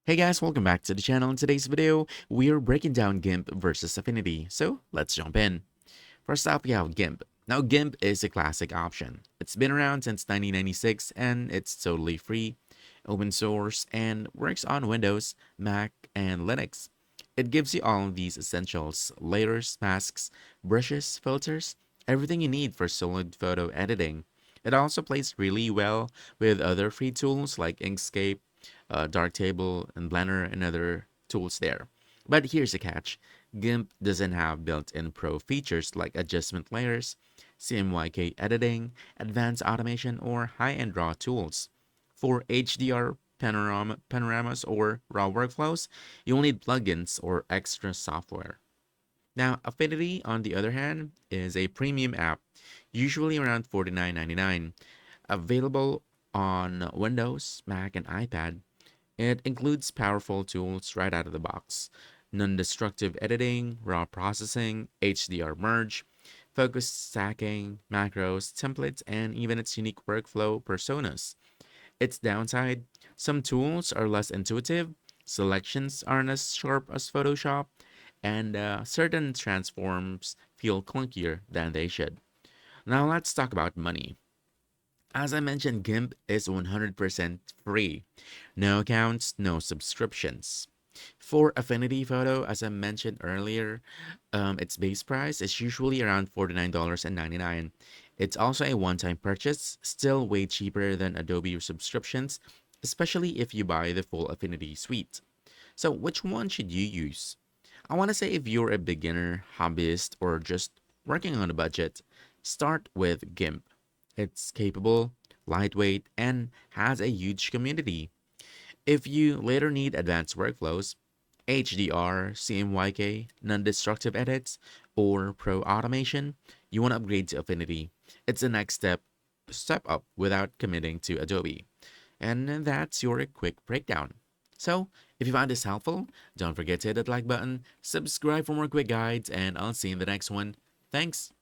Hey guys, welcome back to the channel. In today's video, we are breaking down GIMP versus Affinity. So let's jump in. First up, we have GIMP. Now, GIMP is a classic option. It's been around since 1996 and it's totally free, open source, and works on Windows, Mac, and Linux. It gives you all of these essentials: layers, masks, brushes, filters, everything you need for solid photo editing. It also plays really well with other free tools like Inkscape, Darktable, and Blender, and other tools there. But here's a catch: GIMP doesn't have built-in pro features like adjustment layers, CMYK editing, advanced automation, or high-end raw tools. For HDR panoramas or raw workflows, you'll need plugins or extra software. Now, Affinity, on the other hand, is a premium app, usually around $49.99, available on Windows, Mac, and iPad. It includes powerful tools right out of the box: non-destructive editing, raw processing, HDR merge, focus stacking, macros, templates, and even its unique workflow personas. Its downside: some tools are less intuitive, selections aren't as sharp as Photoshop, and certain transforms feel clunkier than they should. Now let's talk about money. As I mentioned, GIMP is 100% free. No accounts, no subscriptions. For Affinity Photo, as I mentioned earlier, its base price is usually around $49.99. It's also a one-time purchase, still way cheaper than Adobe subscriptions, especially if you buy the full Affinity suite. So which one should you use? I want to say, if you're a beginner, hobbyist, or just working on a budget, start with GIMP. It's capable, lightweight, and has a huge community. If you later need advanced workflows, HDR, CMYK, non-destructive edits, or pro automation, you want to upgrade to Affinity. It's the next step up without committing to Adobe. And that's your quick breakdown. So, if you found this helpful, don't forget to hit that like button, subscribe for more quick guides, and I'll see you in the next one. Thanks!